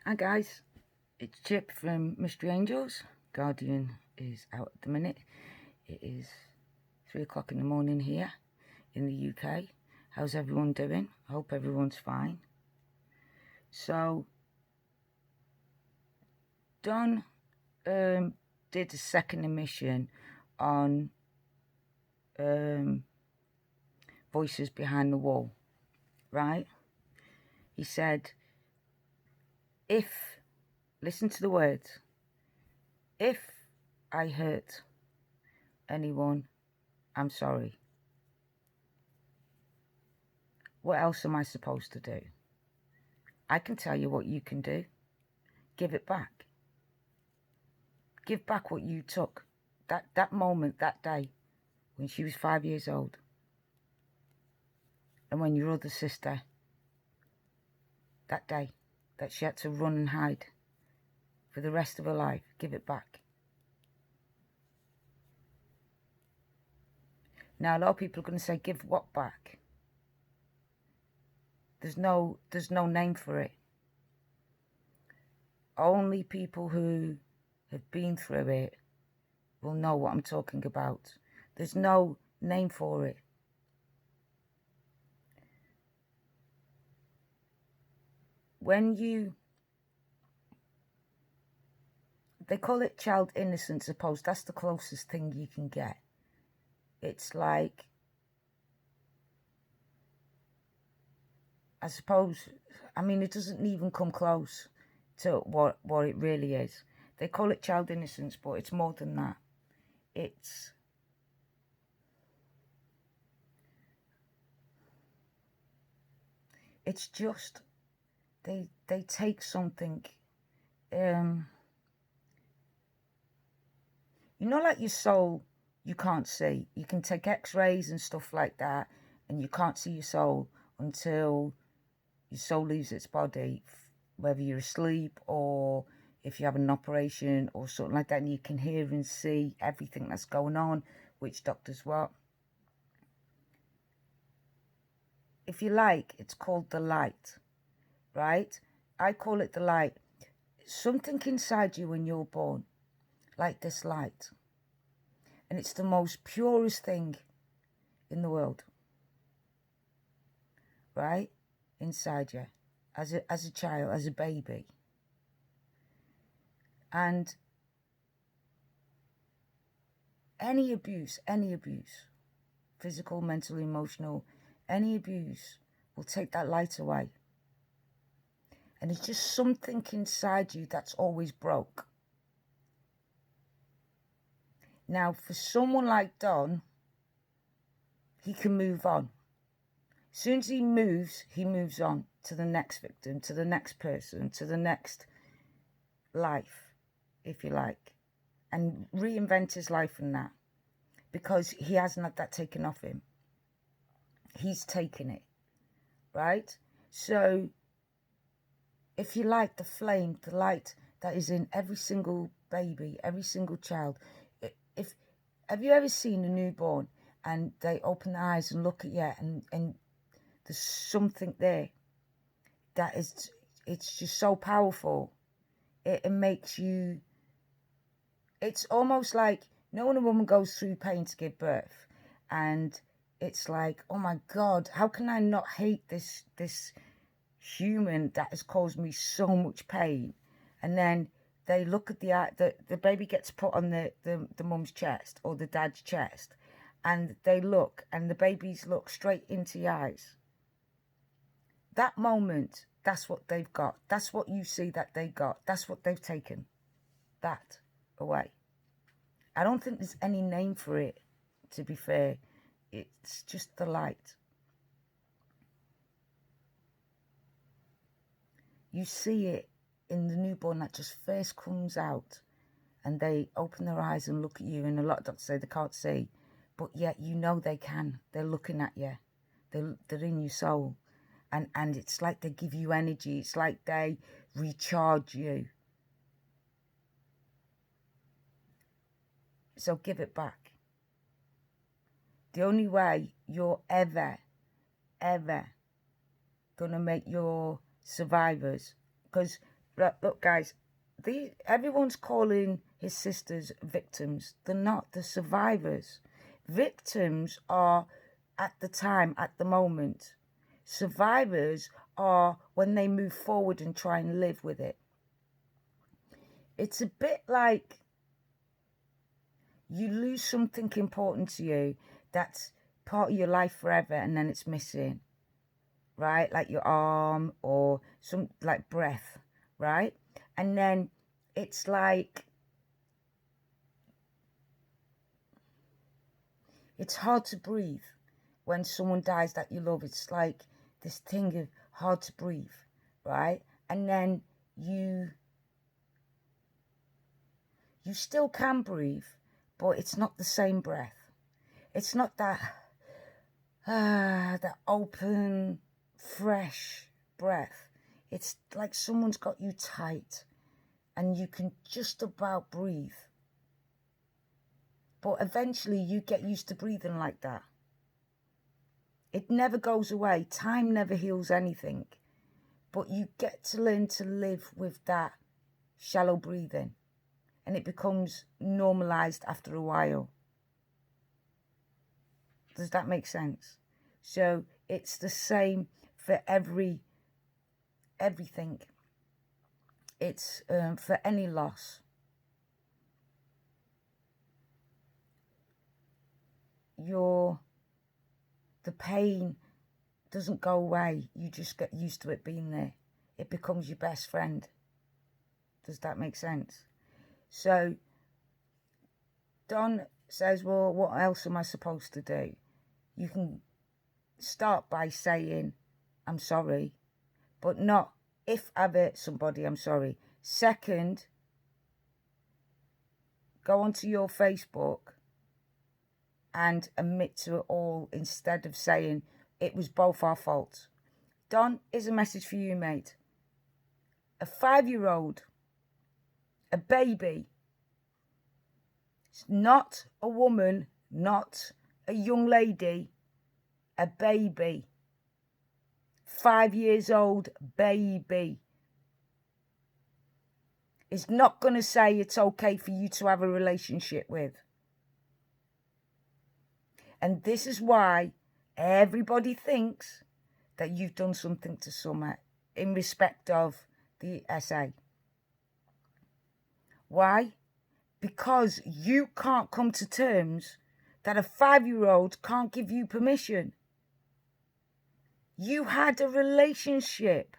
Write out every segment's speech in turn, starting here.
Hi guys, it's Chip from Mystery Angels. Guardian is out at the minute. It is 3 o'clock in the morning here in the UK. How's everyone doing? I hope everyone's fine. So, Don did a second emission on Voices Behind the Wall, right? He said, listen to the words, if I hurt anyone, I'm sorry. What else am I supposed to do? I can tell you what you can do. Give it back. Give back what you took. That moment, that day, when she was 5 years old. And when your other sister, that day, that she had to run and hide for the rest of her life, give it back. Now, a lot of people are going to say, give what back? There's no name for it. Only people who have been through it will know what I'm talking about. There's no name for it. They call it child innocence, I suppose. That's the closest thing you can get. It's like, I suppose, I mean, it doesn't even come close to what it really is. They call it child innocence, but it's more than that. It's just, they take something, like your soul, you can't see. You can take x-rays and stuff like that, and you can't see your soul until your soul leaves its body, whether you're asleep or if you have an operation or something like that, and you can hear and see everything that's going on, which doctors what. If you like, it's called the light, right? I call it the light. Something inside you when you're born, like this light. And it's the most purest thing in the world, right? Inside you, as a child, as a baby. And any abuse, physical, mental, emotional, any abuse will take that light away. And it's just something inside you that's always broke. Now, for someone like Don, he can move on. As soon as he moves on to the next victim, to the next person, to the next life, if you like, and reinvent his life from that, because he hasn't had that taken off him. He's taken it, right? So, if you like, the flame, the light that is in every single baby, every single child. Have you ever seen a newborn and they open their eyes and look at you, and there's something there that is, it's just so powerful. It makes you, it's almost like, when a woman goes through pain to give birth, and it's like, oh my God, how can I not hate this human that has caused me so much pain? And then they look at the baby gets put on the mum's chest or the dad's chest, and they look, and the babies look straight into your eyes. That moment, that's what they've got. That's what you see that they got. That's what they've taken that away. I don't think there's any name for it, to be fair. It's just the light. You see it in the newborn that just first comes out, and they open their eyes and look at you, and a lot of doctors say they can't see, but yet they can. They're looking at you. They're in your soul. And it's like they give you energy. It's like they recharge you. So give it back. The only way you're ever going to make your survivors, because Look, guys, everyone's calling his sisters victims. They're not. They're survivors. Victims are at the time, at the moment. Survivors are when they move forward and try and live with it. It's a bit like you lose something important to you that's part of your life forever, and then it's missing, right? Like your arm or some, like breath, right? And then it's like, it's hard to breathe when someone dies that you love. It's like this thing of hard to breathe, right? And then you still can breathe, but it's not the same breath. It's not that that open, fresh breath. It's like someone's got you tight and you can just about breathe. But eventually you get used to breathing like that. It never goes away. Time never heals anything. But you get to learn to live with that shallow breathing. And it becomes normalized after a while. Does that make sense? So it's the same for everything. It's for any loss. The pain doesn't go away. You just get used to it being there. It becomes your best friend. Does that make sense? So Don says, well, what else am I supposed to do? You can start by saying, I'm sorry, but not if I've hurt somebody, I'm sorry. Second, go onto your Facebook and admit to it all instead of saying it was both our fault. Don, here's a message for you, mate. A 5-year-old, a baby, it's not a woman, not a young lady, a baby. 5 years old baby is not going to say it's okay for you to have a relationship with. And this is why everybody thinks that you've done something to Summer in respect of the essay. Why? Because you can't come to terms that a 5-year-old can't give you permission. You had a relationship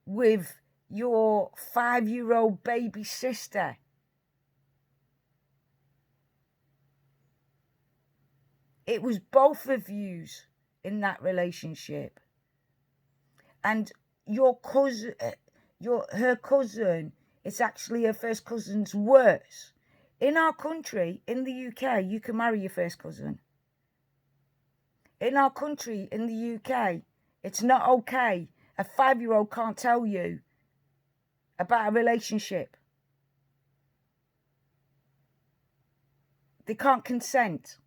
with your 5-year-old baby sister. It was both of yous in that relationship. And your cousin, her cousin, it's actually her first cousin's worse. In our country, in the UK, you can marry your first cousin. In our country, in the UK, it's not okay. A 5-year-old can't tell you about a relationship. They can't consent.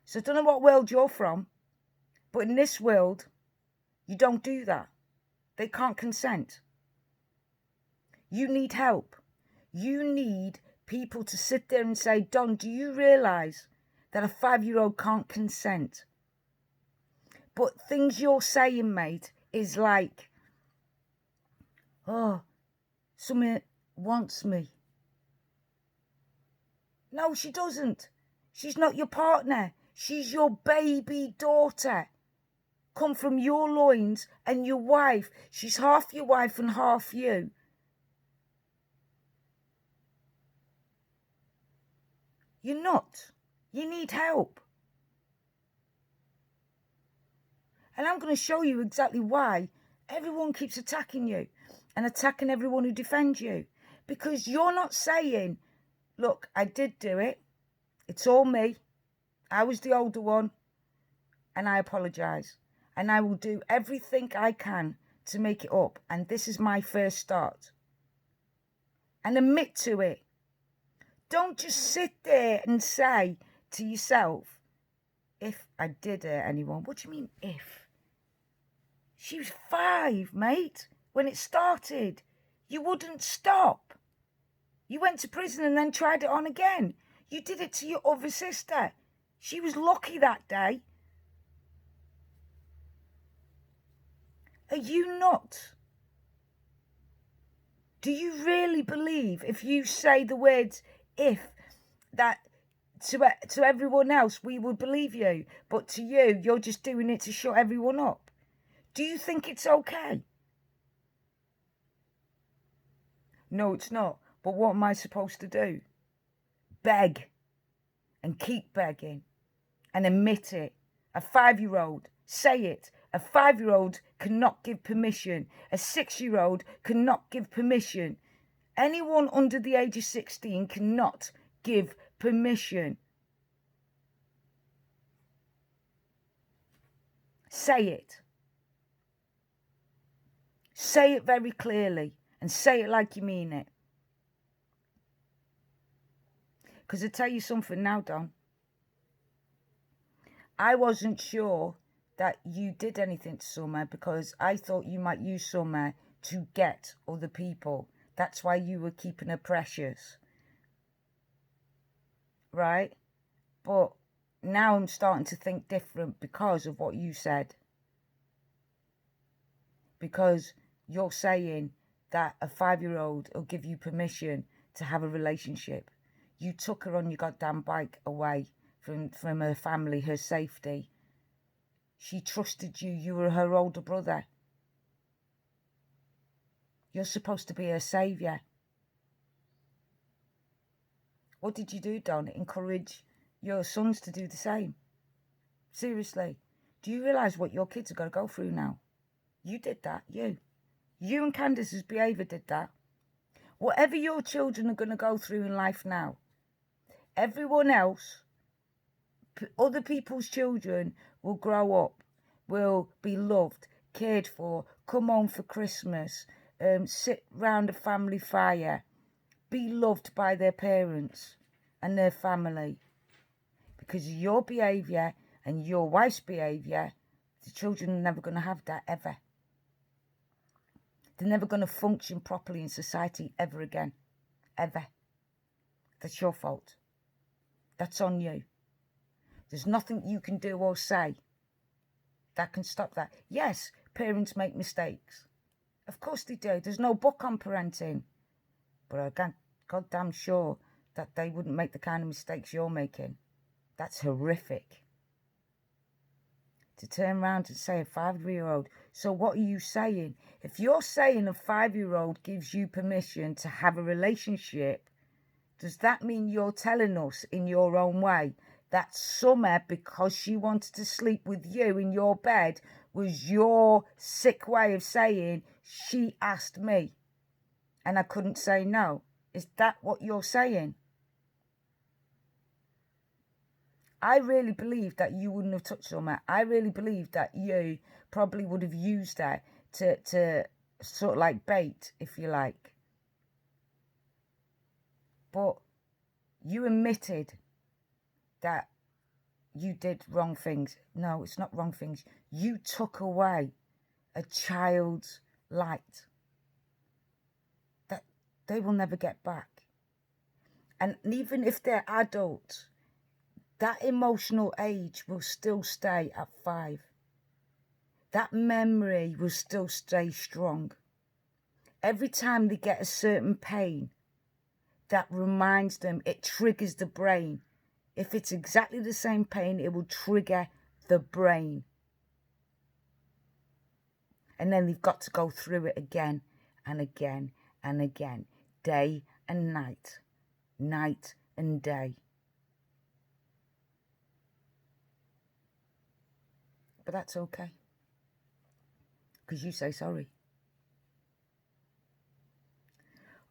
So I don't know what world you're from, but in this world, you don't do that. They can't consent. You need help. You need people to sit there and say, Don, do you realise that a 5-year-old can't consent? But things you're saying, mate, is like, oh, someone wants me. No, she doesn't. She's not your partner. She's your baby daughter. Come from your loins and your wife. She's half your wife and half you. You're not. You need help. And I'm going to show you exactly why everyone keeps attacking you and attacking everyone who defends you. Because you're not saying, look, I did do it. It's all me. I was the older one. And I apologise. And I will do everything I can to make it up. And this is my first start. And admit to it. Don't just sit there and say to yourself, if I did hurt anyone. What do you mean, if? She was 5, mate. when it started. You wouldn't stop. You went to prison and then tried it on again. You did it to your other sister. She was lucky that day. Are you not? Do you really believe if you say the words if, that to everyone else we would believe you, but to you, you're just doing it to shut everyone up? Do you think it's okay? No, it's not. But what am I supposed to do? Beg and keep begging and admit it. A 5-year-old, say it. A 5-year-old cannot give permission. A 6-year-old cannot give permission. Anyone under the age of 16 cannot give permission. Say it. Say it very clearly and say it like you mean it. Because I tell you something now, Don. I wasn't sure that you did anything to Summer because I thought you might use Summer to get other people. That's why you were keeping her precious. Right? But now I'm starting to think different because of what you said. Because you're saying that a 5-year-old will give you permission to have a relationship. You took her on your goddamn bike away from her family, her safety. She trusted you. You were her older brother. You're supposed to be her saviour. What did you do, Don? Encourage your sons to do the same? Seriously. Do you realise what your kids are going to go through now? You did that, you. You and Candace's behaviour did that. Whatever your children are going to go through in life now, everyone else, other people's children will grow up, will be loved, cared for, come home for Christmas, sit round a family fire, be loved by their parents and their family. Because of your behaviour and your wife's behaviour, the children are never going to have that ever. They're never going to function properly in society ever again. Ever. That's your fault. That's on you. There's nothing you can do or say that can stop that. Yes, parents make mistakes. Of course they do. There's no book on parenting. But I'm goddamn sure that they wouldn't make the kind of mistakes you're making. That's horrific. To turn around and say a 5-year-old. So what are you saying? If you're saying a 5-year-old gives you permission to have a relationship, does that mean you're telling us in your own way that Summer, because she wanted to sleep with you in your bed, was your sick way of saying she asked me and I couldn't say no? Is that what you're saying? I really believe that you wouldn't have touched Summer. I really believe that you probably would have used her to sort of like bait, if you like. But you admitted that you did wrong things. No, it's not wrong things. You took away a child's light that they will never get back. And even if they're adults, that emotional age will still stay at 5. That memory will still stay strong. Every time they get a certain pain, that reminds them, it triggers the brain. If it's exactly the same pain, it will trigger the brain. And then they've got to go through it again and again and again, day and night, night and day. But that's okay, because you say sorry.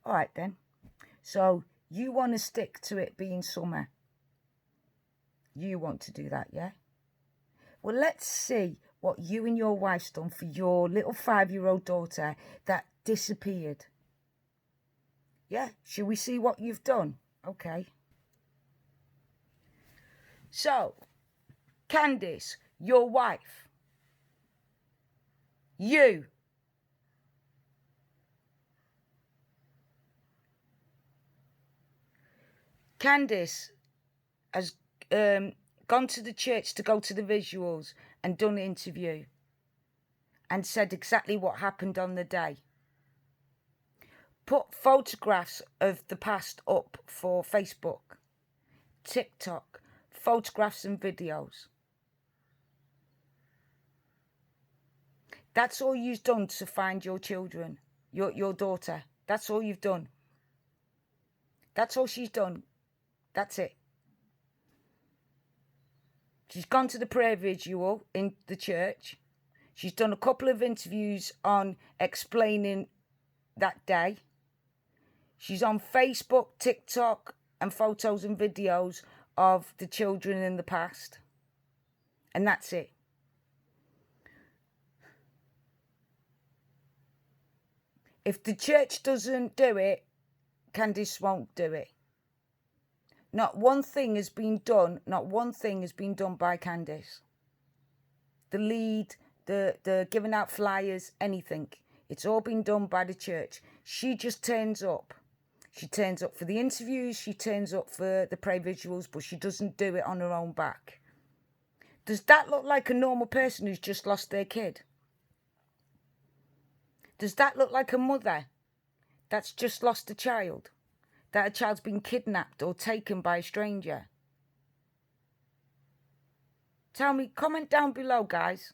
All right then. So you want to stick to it being Summer. You want to do that, yeah? Well, let's see what you and your wife's done for your little 5-year-old daughter that disappeared. Yeah, shall we see what you've done? Okay. So, Candice, your wife, you Candice has gone to the church to go to the visuals and done an interview and said exactly what happened on the day. Put photographs of the past up for Facebook, TikTok, photographs and videos. That's all you've done to find your children, your daughter. That's all you've done. That's all she's done. That's it. She's gone to the prayer visual in the church. She's done a couple of interviews on explaining that day. She's on Facebook, TikTok, and photos and videos of the children in the past. And that's it. If the church doesn't do it, Candice won't do it. Not one thing has been done. Not one thing has been done by Candice. The lead, the giving out flyers, anything. It's all been done by the church. She just turns up. She turns up for the interviews. She turns up for the prayer visuals, but she doesn't do it on her own back. Does that look like a normal person who's just lost their kid? Does that look like a mother that's just lost a child? That a child's been kidnapped or taken by a stranger? Tell me, comment down below, guys.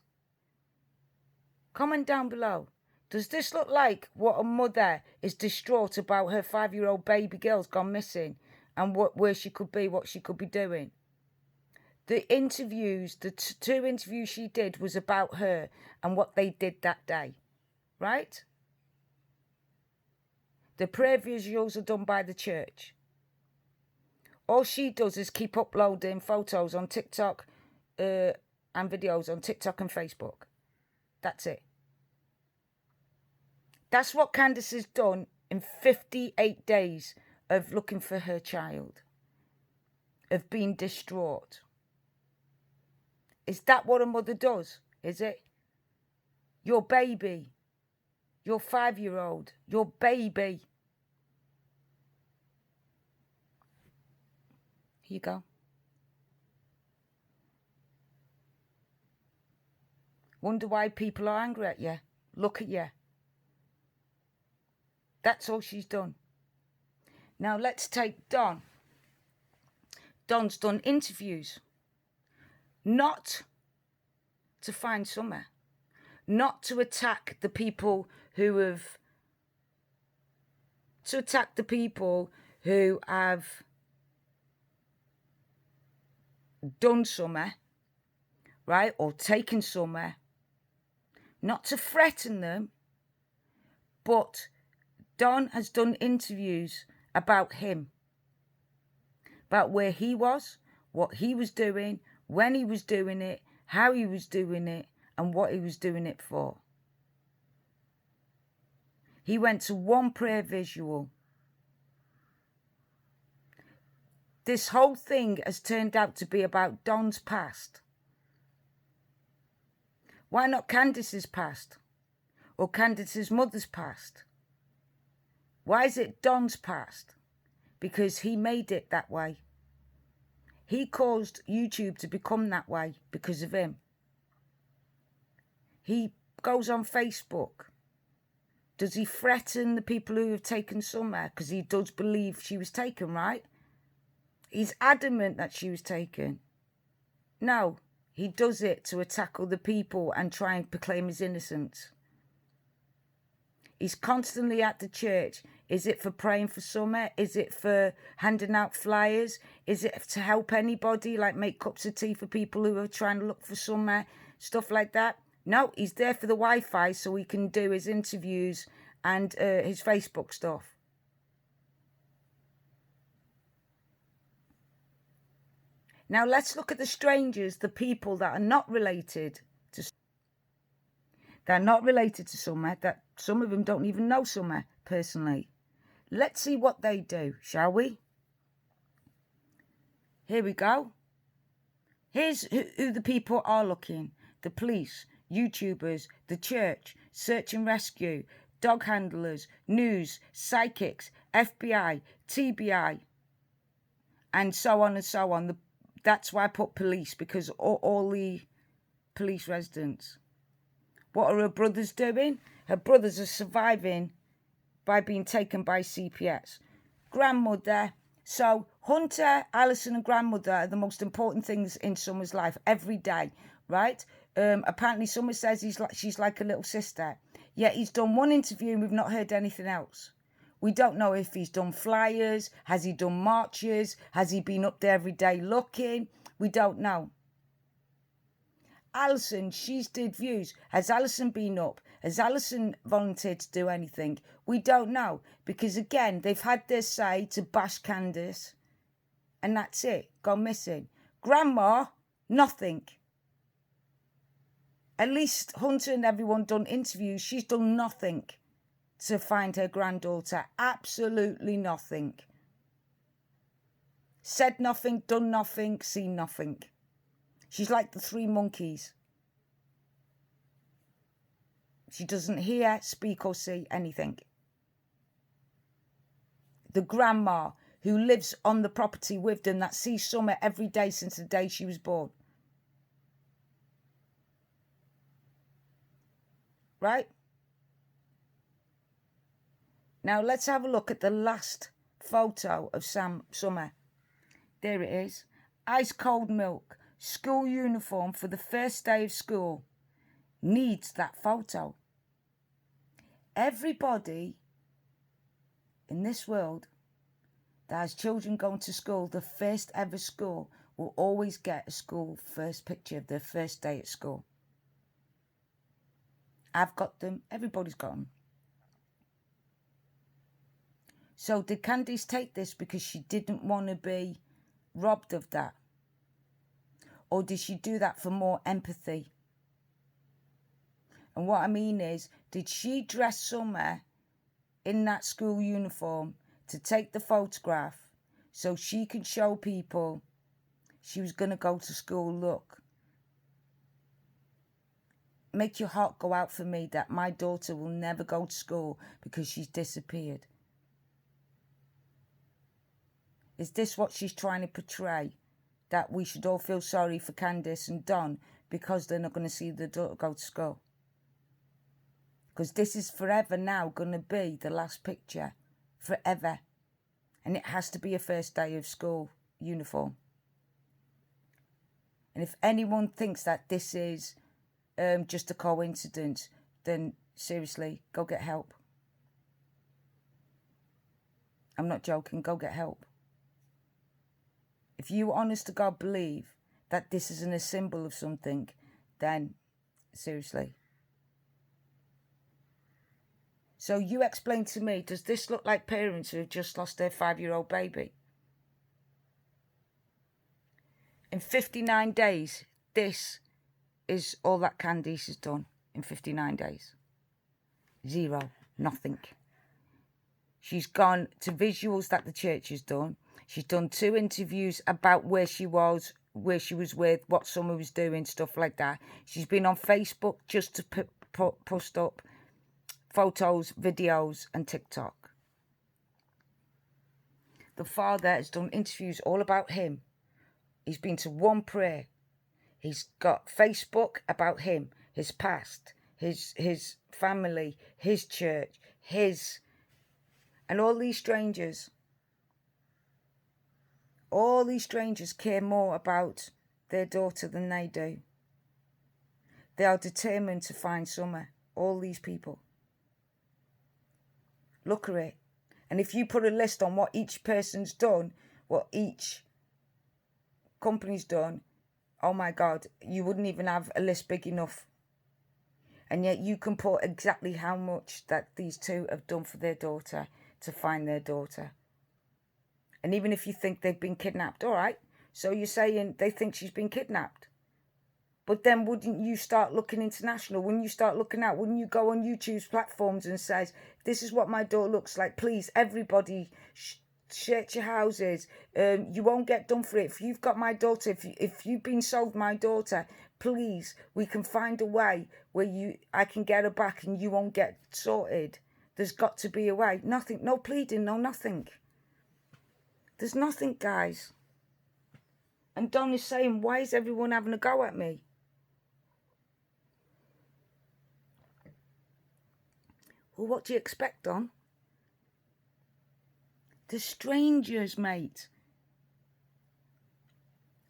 Comment down below. Does this look like what a mother is distraught about her 5-year-old baby girl's gone missing and where she could be, what she could be doing? The interviews, the two interviews she did was about her and what they did that day, right? The prayer visuals are done by the church. All she does is keep uploading photos on TikTok and videos on TikTok and Facebook. That's it. That's what Candice has done in 58 days of looking for her child, of being distraught. Is that what a mother does? Is it? Your baby, your 5-year-old, your baby. Here you go. Wonder why people are angry at you. Look at you. That's all she's done. Now let's take Don. Don's done interviews. Not to find Summer. Not to attack the people who have... To attack the people who have done Summer, right? Or taken Summer. Not to threaten them, but Don has done interviews about him, about where he was, what he was doing, when he was doing it, how he was doing it, and what he was doing it for. He went to one prayer visual. This whole thing has turned out to be about Don's past. Why not Candice's past? Or Candice's mother's past? Why is it Don's past? Because he made it that way. He caused YouTube to become that way because of him. He goes on Facebook. Does he threaten the people who have taken Summer? Because he does believe she was taken, right? He's adamant that she was taken. No, he does it to attack other people and try and proclaim his innocence. He's constantly at the church. Is it for praying for Summer? Is it for handing out flyers? Is it to help anybody, like make cups of tea for people who are trying to look for Summer? Stuff like that? No, he's there for the Wi-Fi so he can do his interviews and his Facebook stuff. Now let's look at the strangers, the people that are not related to... They're not related to Summer, that some of them don't even know Summer personally. Let's see what they do, shall we? Here we go. Here's who the people are looking. The police, YouTubers, the church, search and rescue, dog handlers, news, psychics, FBI, TBI. and so on and so on. That's why I put police, because all the police residents. What are her brothers doing? Her brothers are surviving by being taken by CPS. Grandmother. So Hunter, Alison and grandmother are the most important things in Summer's life every day, right? Apparently Summer says she's like a little sister. Yet he's done one interview and we've not heard anything else. We don't know if he's done flyers. Has he done marches? Has he been up there every day looking? We don't know. Alison, she's did views. Has Alison been up? Has Alison volunteered to do anything? We don't know. Because again, they've had their say to bash Candice. And that's it. Gone missing. Grandma, nothing. At least Hunter and everyone done interviews. She's done nothing to find her granddaughter. Absolutely nothing. Said nothing, done nothing, seen nothing. She's like the three monkeys. She doesn't hear, speak or see anything. The grandma who lives on the property with them, that sees Summer every day since the day she was born. Right? Now let's have a look at the last photo of Summer. There it is. Ice cold milk. School uniform for the first day of school. Needs that photo. Everybody in this world that has children going to school, the first ever school, will always get a school first picture of their first day at school. I've got them. Everybody's got them. So did Candice take this because she didn't want to be robbed of that? Or did she do that for more empathy? And what I mean is, did she dress Summer in that school uniform to take the photograph so she could show people she was going to go to school? Look, make your heart go out for me that my daughter will never go to school because she's disappeared. Is this what she's trying to portray? That we should all feel sorry for Candice and Don because they're not going to see their daughter go to school? Because this is forever now going to be the last picture. Forever. And it has to be a first day of school uniform. And if anyone thinks that this is just a coincidence, then seriously, go get help. I'm not joking. Go get help. If you honest to God believe that this isn't a symbol of something, then seriously. So you explain to me, does this look like parents who have just lost their 5-year-old baby? In 59 days, this is all that Candice has done in 59 days. Zero. Nothing. She's gone to visuals that the church has done. She's done 2 interviews about where she was with, what Summer was doing, stuff like that. She's been on Facebook just to post up photos, videos and TikTok. The father has done interviews all about him. He's been to one prayer. He's got Facebook about him, his past, his family, his church, and all these strangers. All these strangers care more about their daughter than they do. They are determined to find Summer. All these people. Look at it. And if you put a list on what each person's done, what each company's done, oh my God, you wouldn't even have a list big enough. And yet you can put exactly how much that these two have done for their daughter to find their daughter. And even if you think they've been kidnapped, all right, so you're saying they think she's been kidnapped. But then wouldn't you start looking international? Wouldn't you start looking out? Wouldn't you go on YouTube's platforms and say, this is what my daughter looks like. Please, everybody, search your houses. You won't get done for it. If you've got my daughter, if you've been sold my daughter, please, we can find a way where I can get her back and you won't get sorted. There's got to be a way. Nothing, no pleading, no nothing. There's nothing, guys. And Don is saying, why is everyone having a go at me? Well, what do you expect, Don? The strangers, mate.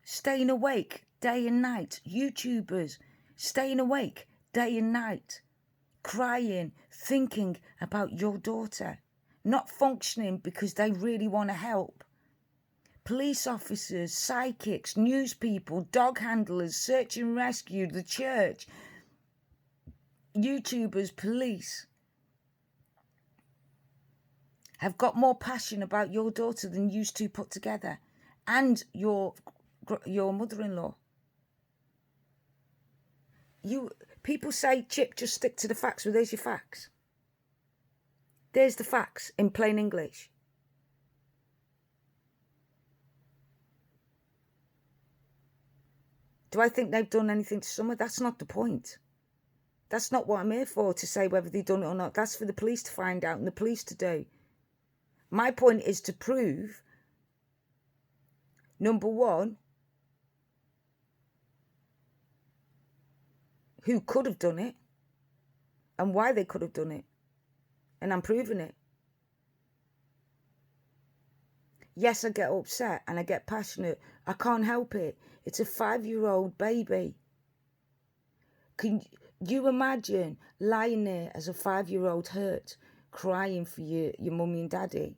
Staying awake day and night. YouTubers staying awake day and night. Crying, thinking about your daughter. Not functioning because they really want to help. Police officers, psychics, news people, dog handlers, search and rescue, the church, YouTubers, police have got more passion about your daughter than you two put together, and your mother-in-law. People say, Chip, just stick to the facts. Well, there's your facts. There's the facts in plain English. Do I think they've done anything to Summer? That's not the point. That's not what I'm here for, to say whether they've done it or not. That's for the police to find out and the police to do. My point is to prove, number one, who could have done it and why they could have done it. And I'm proving it. Yes, I get upset and I get passionate. I can't help it. It's a 5-year-old baby. Can you imagine lying there as a 5-year-old hurt, crying for your mummy and daddy,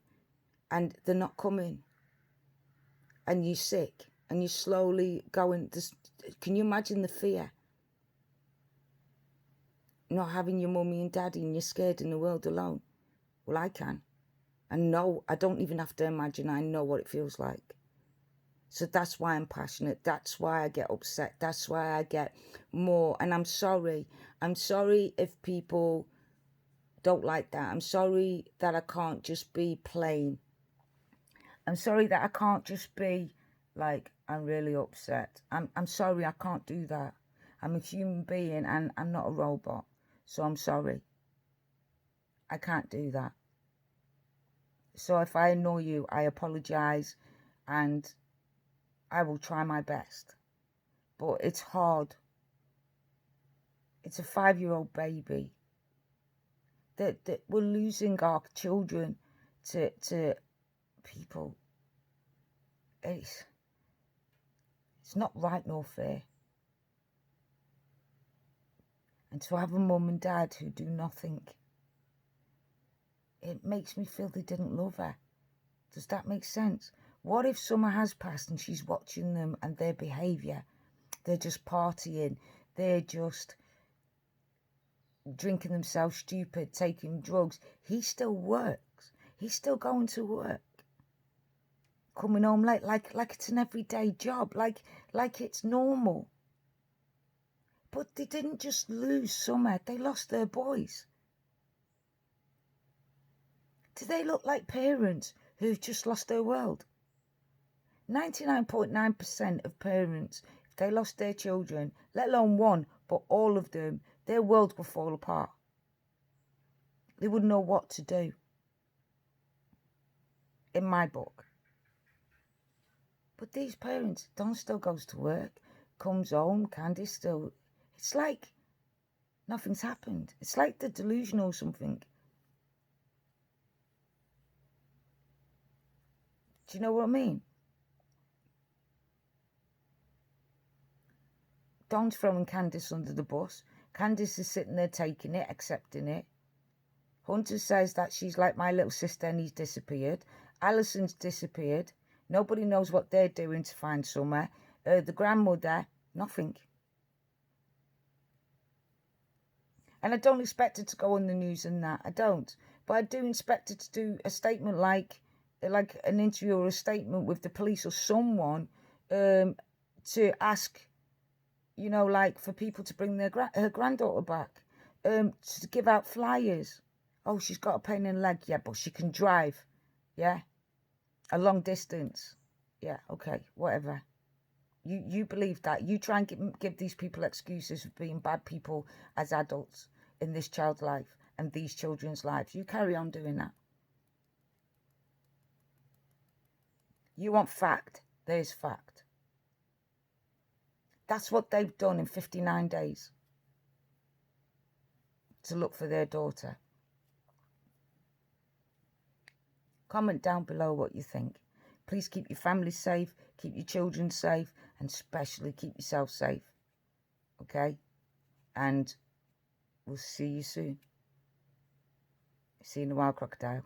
and they're not coming, and you're sick, and you're slowly going? Can you imagine the fear? Not having your mummy and daddy, and you're scared in the world alone. Well, I can. And no, I don't even have to imagine. I know what it feels like. So that's why I'm passionate. That's why I get upset. That's why I get more. And I'm sorry. I'm sorry if people don't like that. I'm sorry that I can't just be plain. I'm sorry that I can't just be like, I'm really upset. I'm sorry, I can't do that. I'm a human being and I'm not a robot. So I'm sorry. I can't do that. So if I annoy you, I apologize and I will try my best. But it's hard. It's a 5-year-old baby. That we're losing our children to people. It's not right nor fair. And to have a mum and dad who do nothing, it makes me feel they didn't love her. Does that make sense? What if Summer has passed and she's watching them and their behaviour? They're just partying. They're just drinking themselves stupid, taking drugs. He still works. He's still going to work. Coming home late, like it's an everyday job, like it's normal. But they didn't just lose Summer, they lost their boys. Do they look like parents who've just lost their world? 99.9% of parents, if they lost their children, let alone one, but all of them, their world will fall apart. They wouldn't know what to do. In my book. But these parents, Don still goes to work, comes home, Candy's still... It's like nothing's happened. It's like they're delusional or something. Do you know what I mean? Don's throwing Candice under the bus. Candice is sitting there taking it, accepting it. Hunter says that she's like my little sister and he's disappeared. Alison's disappeared. Nobody knows what they're doing to find Summer. The grandmother, nothing. And I don't expect her to go on the news and that. I don't. But I do expect her to do a statement like an interview or a statement with the police or someone to ask, you know, like for people to bring her granddaughter back, to give out flyers. Oh, she's got a pain in the leg. Yeah, but she can drive. Yeah. A long distance. Yeah, okay, whatever. You believe that. You try and give these people excuses for being bad people as adults in this child's life and these children's lives. You carry on doing that. You want fact. There's fact. That's what they've done in 59 days to look for their daughter. Comment down below what you think. Please keep your family safe, keep your children safe, and especially keep yourself safe. Okay? And we'll see you soon. See you in a while, crocodile.